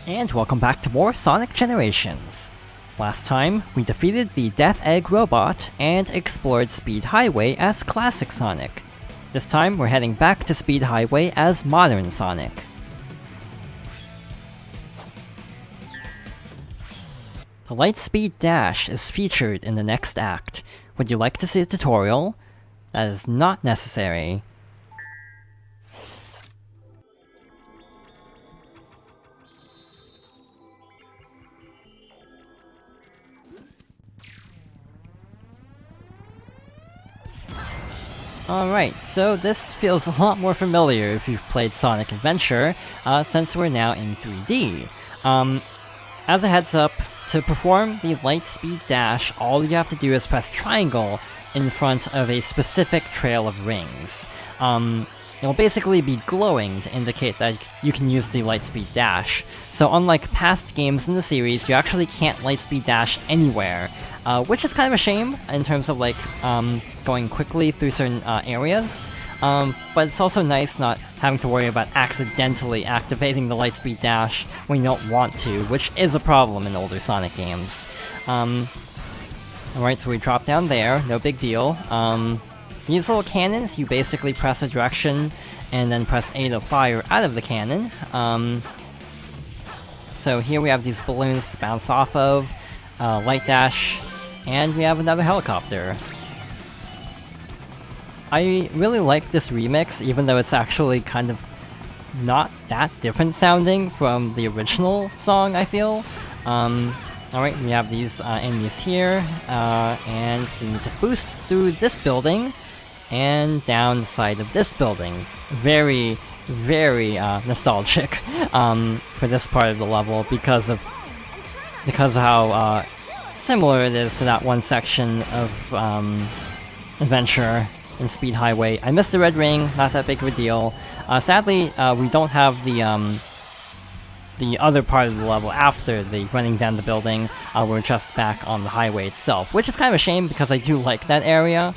And welcome back to more Sonic Generations. Last time, we defeated the Death Egg robot and explored Speed Highway as Classic Sonic. This time, we're heading back to Speed Highway as Modern Sonic. The Lightspeed Dash is featured in the next act. Would you like to see a tutorial? That is not necessary. Alright, so this feels a lot more familiar if you've played Sonic Adventure, since we're now in 3D. As a heads up, to perform the Lightspeed Dash, all you have to do is press triangle in front of a specific trail of rings. It'll basically be glowing to indicate that you can use the Lightspeed Dash. So unlike past games in the series, you actually can't Lightspeed Dash anywhere, which is kind of a shame in terms of like going quickly through certain areas. But it's also nice not having to worry about accidentally activating the Lightspeed Dash when you don't want to, which is a problem in older Sonic games. Alright, so we drop down there, no big deal. These little cannons, you basically press a direction and then press A to fire out of the cannon. So here we have these balloons to bounce off of, Light Dash, and we have another helicopter. I really like this remix, even though it's actually kind of not that different sounding from the original song, I feel. Alright, we have these enemies here, and we need to boost through this building, and down the side of this building. Very, very nostalgic for this part of the level because of how similar it is to that one section of Adventure in Speed Highway. I missed the red ring, not that big of a deal. Sadly, we don't have the other part of the level after the running down the building. We're just back on the highway itself, which is kind of a shame because I do like that area.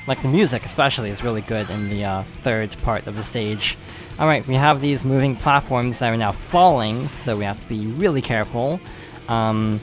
Like the music especially is really good in the third part of the stage. Alright, we have these moving platforms that are now falling, so we have to be really careful. The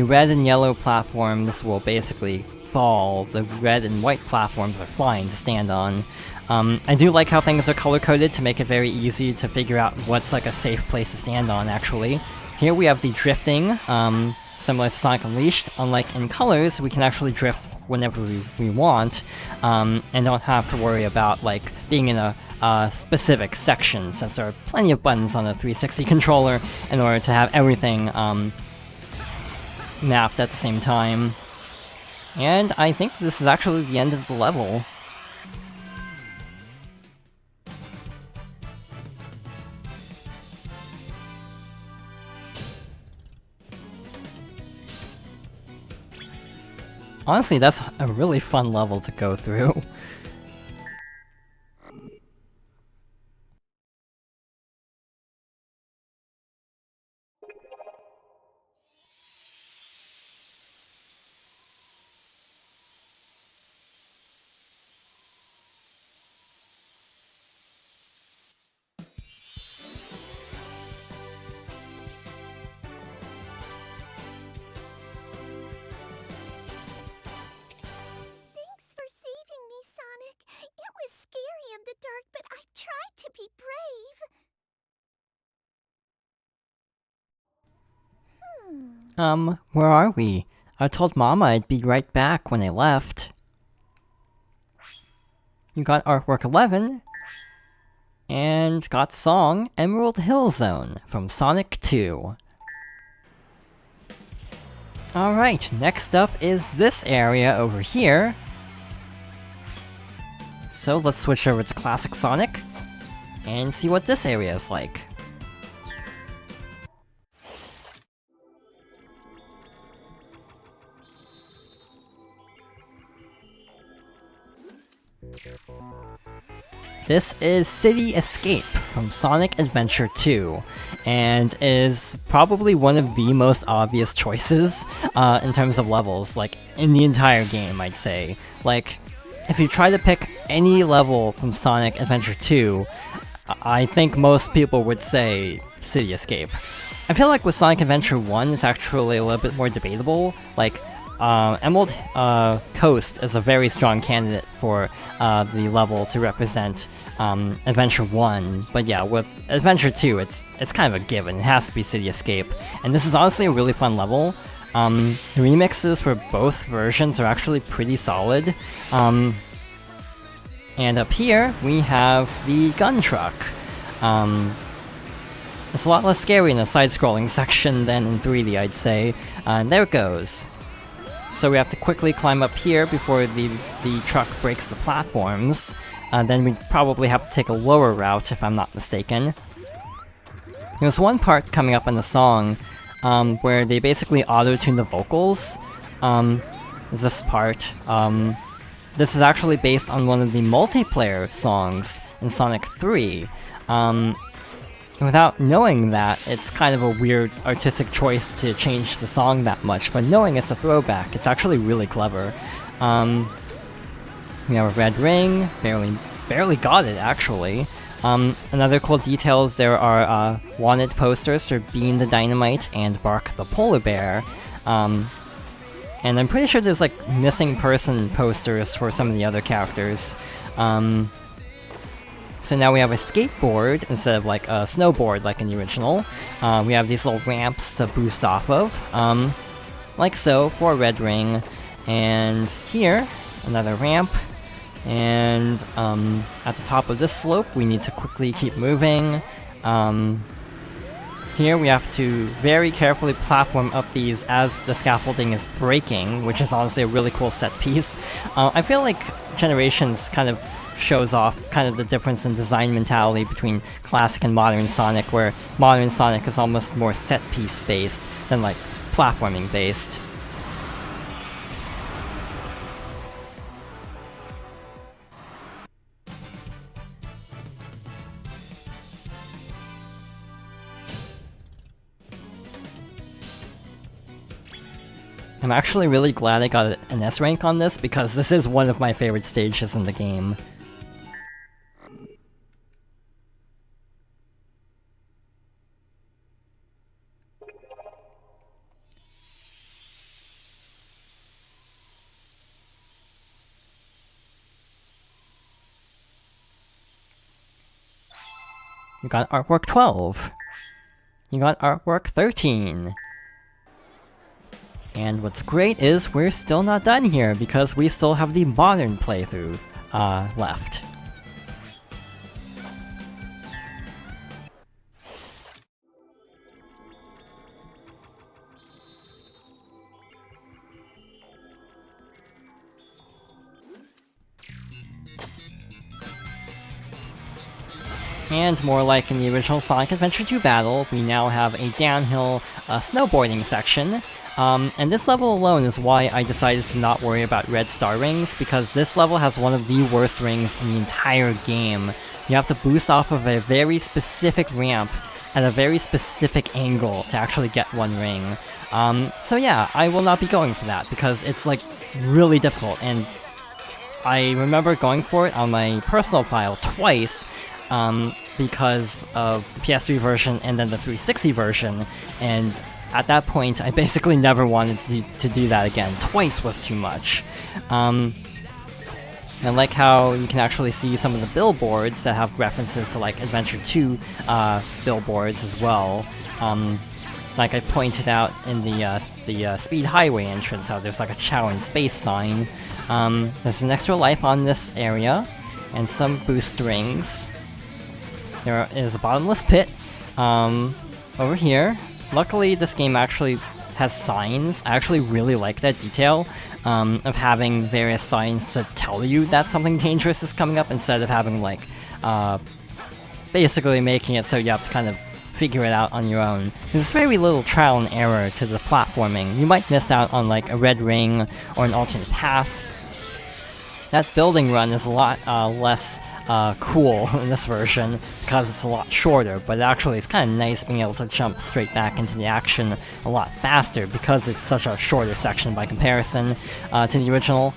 red and yellow platforms will basically fall. The red and white platforms are fine to stand on. I do like how things are color-coded to make it very easy to figure out what's like a safe place to stand on, actually. Here we have the drifting, similar to Sonic Unleashed. Unlike in Colors, we can actually drift whenever we want, and don't have to worry about like being in a specific section, since there are plenty of buttons on the 360 controller in order to have everything mapped at the same time. And I think this is actually the end of the level. Honestly, that's a really fun level to go through. But I tried to be brave. Where are we? I told Mama I'd be right back when I left. You got Artwork 11, and got song Emerald Hill Zone from Sonic 2. Alright, next up is this area over here. So let's switch over to Classic Sonic, and see what this area is like. This is City Escape from Sonic Adventure 2, and is probably one of the most obvious choices in terms of levels, like, in the entire game, I'd say. Like, if you try to pick any level from Sonic Adventure 2, I think most people would say City Escape. I feel like with Sonic Adventure 1, it's actually a little bit more debatable. Like, Emerald Coast is a very strong candidate for the level to represent Adventure 1, but yeah, with Adventure 2, it's kind of a given. It has to be City Escape, and this is honestly a really fun level. The remixes for both versions are actually pretty solid. And up here, we have the gun truck. It's a lot less scary in the side-scrolling section than in 3D, I'd say. And there it goes. So we have to quickly climb up here before the truck breaks the platforms. Then we probably have to take a lower route, if I'm not mistaken. There's one part coming up in the song where they basically auto-tune the vocals. This part. This is actually based on one of the multiplayer songs in Sonic 3. Without knowing that, it's kind of a weird artistic choice to change the song that much, but knowing it's a throwback, it's actually really clever. We have a red ring, barely got it actually. Another cool detail is there are wanted posters for Bean the Dynamite and Bark the Polar Bear. And I'm pretty sure there's like missing person posters for some of the other characters. So now we have a skateboard instead of like a snowboard like in the original. We have these little ramps to boost off of, like so, for a red ring. And here, another ramp. And at the top of this slope, we need to quickly keep moving. Here we have to very carefully platform up these as the scaffolding is breaking, which is honestly a really cool set piece. I feel like Generations kind of shows off kind of the difference in design mentality between classic and modern Sonic, where modern Sonic is almost more set piece based than like platforming based. I'm actually really glad I got an S rank on this because this is one of my favorite stages in the game. You got artwork 12. You got artwork 13. And what's great is we're still not done here because we still have the modern playthrough left. And more like in the original Sonic Adventure 2 battle, we now have a downhill snowboarding section. And this level alone is why I decided to not worry about red star rings, because this level has one of the worst rings in the entire game. You have to boost off of a very specific ramp at a very specific angle to actually get one ring. So yeah, I will not be going for that, because it's like really difficult, and I remember going for it on my personal file twice, because of the PS3 version and then the 360 version, and at that point I basically never wanted to do that again. Twice was too much. I like how you can actually see some of the billboards that have references to like Adventure 2 billboards as well. Like I pointed out in the Speed Highway entrance, how there's like a Chow in Space sign. There's an extra life on this area, and some boost rings. There is a bottomless pit over here. Luckily, this game actually has signs. I actually really like that detail of having various signs to tell you that something dangerous is coming up, instead of having like basically making it so you have to kind of figure it out on your own. There's very little trial and error to the platforming. You might miss out on like a red ring or an alternate path. That building run is a lot less cool in this version because it's a lot shorter, but actually it's kind of nice being able to jump straight back into the action a lot faster because it's such a shorter section by comparison to the original.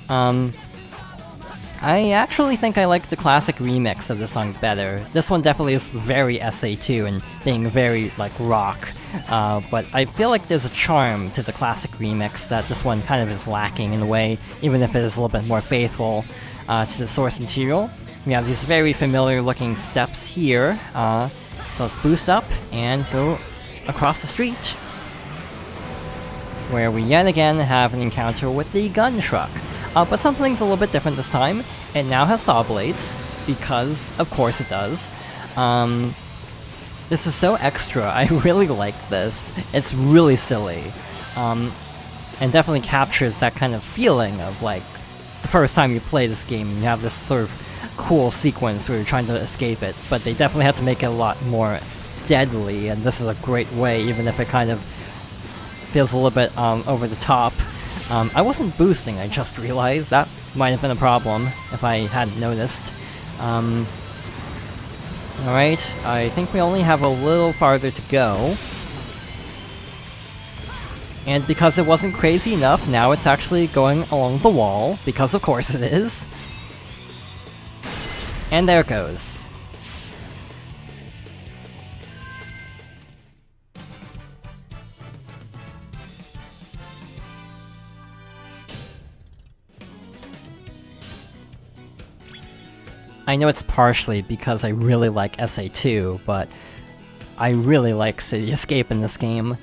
I I actually think I like the classic remix of the song better. This one definitely is very SA2 and being very, like, rock. But I feel like there's a charm to the classic remix that this one kind of is lacking in a way, even if it is a little bit more faithful to the source material. We have these very familiar looking steps here, so let's boost up and go across the street, where we yet again have an encounter with the gun truck. But something's a little bit different this time. It now has saw blades, because of course it does. This is so extra, I really like this. It's really silly. And definitely captures that kind of feeling of like, the first time you play this game, you have this sort of cool sequence where you're trying to escape it, but they definitely have to make it a lot more deadly, and this is a great way, even if it kind of feels a little bit over the top. I wasn't boosting, I just realized. That might have been a problem if I hadn't noticed. Alright, I think we only have a little farther to go. And because it wasn't crazy enough, now it's actually going along the wall, because of course it is. And there it goes. I know it's partially because I really like SA2, but I really like City Escape in this game.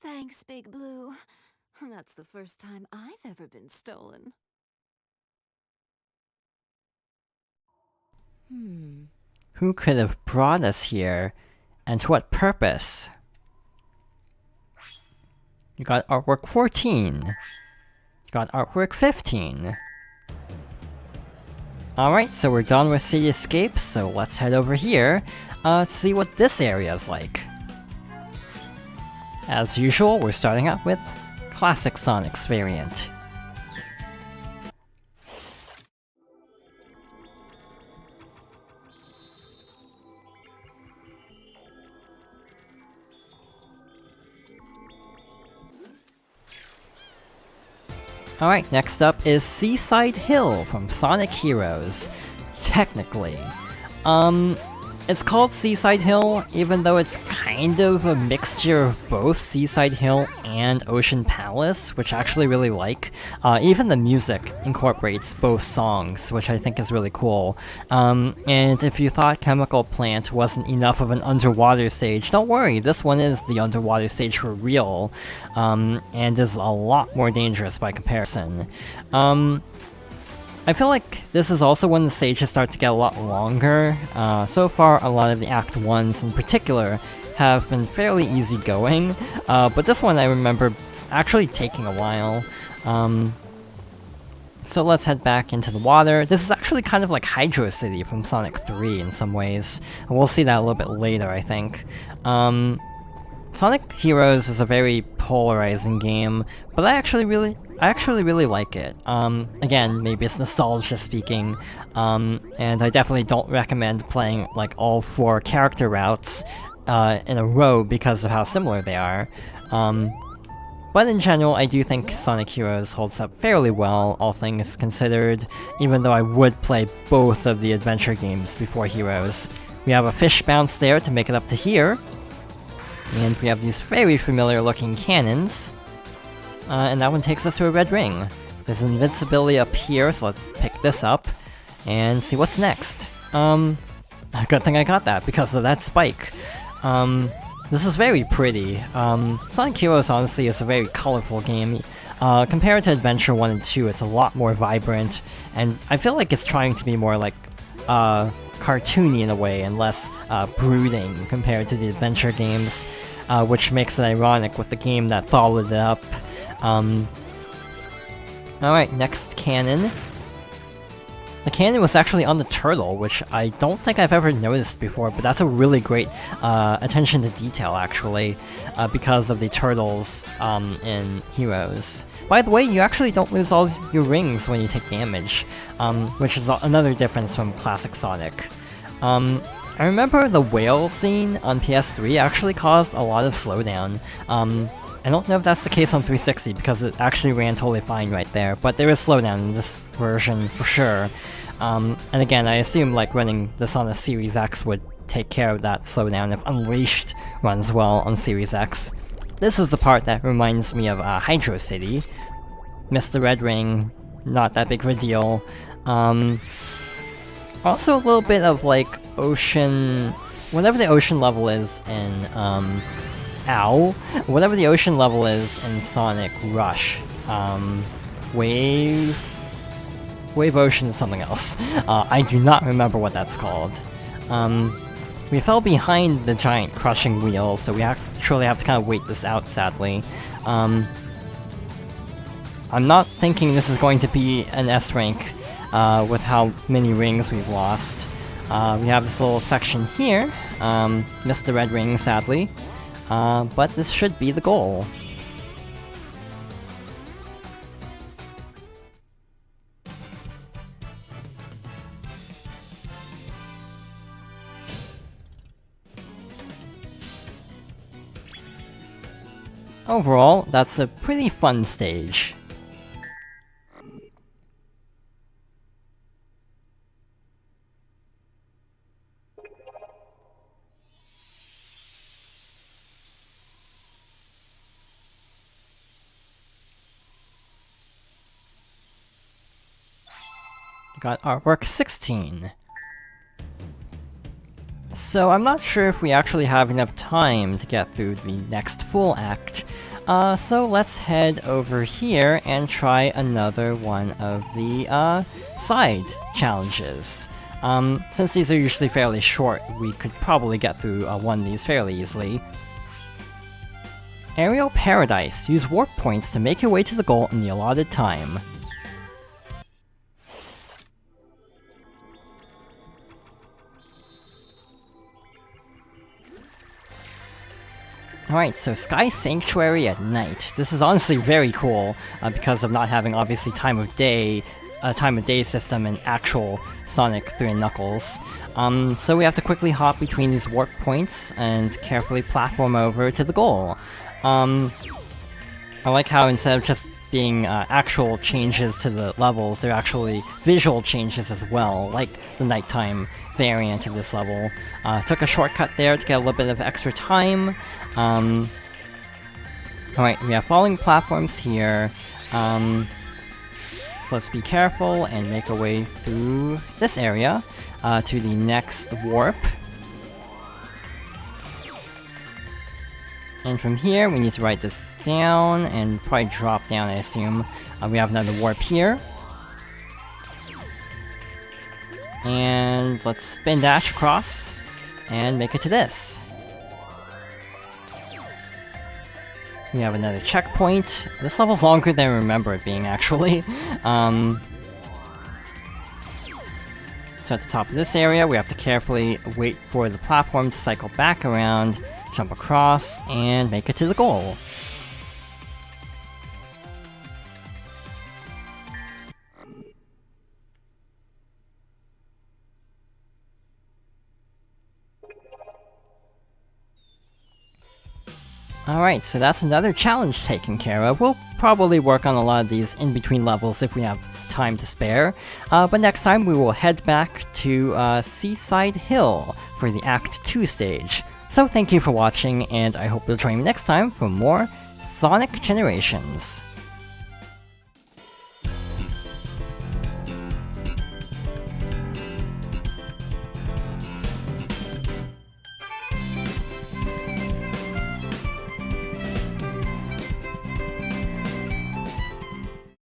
Thanks, Big Blue. That's the first time I've ever been stolen. Who could have brought us here? And to what purpose? You got artwork 14. You got artwork 15. Alright, so we're done with City Escape, so let's head over here to see what this area is like. As usual, we're starting out with Classic Sonic's variant. Alright, next up is Seaside Hill from Sonic Heroes. Technically. It's called Seaside Hill, even though it's kind of a mixture of both Seaside Hill and Ocean Palace, which I actually really like. Even the music incorporates both songs, which I think is really cool. And if you thought Chemical Plant wasn't enough of an underwater stage, don't worry, this one is the underwater stage for real, and is a lot more dangerous by comparison. I feel like this is also when the stages start to get a lot longer. So far, a lot of the Act 1s in particular have been fairly easygoing, but this one I remember actually taking a while. So let's head back into the water. This is actually kind of like Hydro City from Sonic 3 in some ways. We'll see that a little bit later, I think. Sonic Heroes is a very polarizing game, but I actually really like it. Again, maybe it's nostalgia speaking, and I definitely don't recommend playing like all 4 character routes in a row because of how similar they are. But in general, I do think Sonic Heroes holds up fairly well, all things considered, even though I would play both of the adventure games before Heroes. We have a fish bounce there to make it up to here, and we have these very familiar looking cannons. And that one takes us to a red ring. There's invincibility up here, so let's pick this up and see what's next. Good thing I got that because of that spike. This is very pretty. Sonic Heroes honestly is a very colorful game. Compared to Adventure 1 and 2, it's a lot more vibrant, and I feel like it's trying to be more like cartoony in a way and less brooding compared to the adventure games, which makes it ironic with the game that followed it up. Alright, next cannon. The cannon was actually on the turtle, which I don't think I've ever noticed before, but that's a really great attention to detail, actually, because of the turtles in Heroes. By the way, you actually don't lose all your rings when you take damage, which is another difference from classic Sonic. I remember the whale scene on PS3 actually caused a lot of slowdown. I don't know if that's the case on 360 because it actually ran totally fine right there, but there is slowdown in this version for sure. And again, I assume like running this on a Series X would take care of that slowdown if Unleashed runs well on Series X. This is the part that reminds me of Hydro City. Missed the red ring, not that big of a deal. Also a little bit of like ocean... whatever the ocean level is in whatever the ocean level is in Sonic Rush. Wave Ocean is something else. I do not remember what that's called. We fell behind the giant crushing wheel, so we actually have to kind of wait this out, sadly. I'm not thinking this is going to be an S rank with how many rings we've lost. We have this little section here. Missed the red ring, sadly. But this should be the goal. Overall, that's a pretty fun stage. Got artwork 16. So I'm not sure if we actually have enough time to get through the next full act, so let's head over here and try another one of the side challenges. Since these are usually fairly short, we could probably get through one of these fairly easily. Aerial Paradise. Use warp points to make your way to the goal in the allotted time. Alright, so Sky Sanctuary at night. This is honestly very cool, because of not having, obviously, time of day system in actual Sonic 3 and Knuckles. So we have to quickly hop between these warp points and carefully platform over to the goal. I like how instead of just being actual changes to the levels, they're actually visual changes as well, like the nighttime variant of this level. Took a shortcut there to get a little bit of extra time. Alright, we have falling platforms here. So let's be careful and make our way through this area to the next warp. And from here, we need to write this down and probably drop down, I assume. We have another warp here. And let's spin dash across and make it to this. We have another checkpoint. This level's longer than I remember it being, actually. So at the top of this area, we have to carefully wait for the platform to cycle back around, jump across, and make it to the goal. Alright, so that's another challenge taken care of. We'll probably work on a lot of these in-between levels if we have time to spare. But next time we will head back to Seaside Hill for the Act 2 stage. So thank you for watching, and I hope you'll join me next time for more Sonic Generations.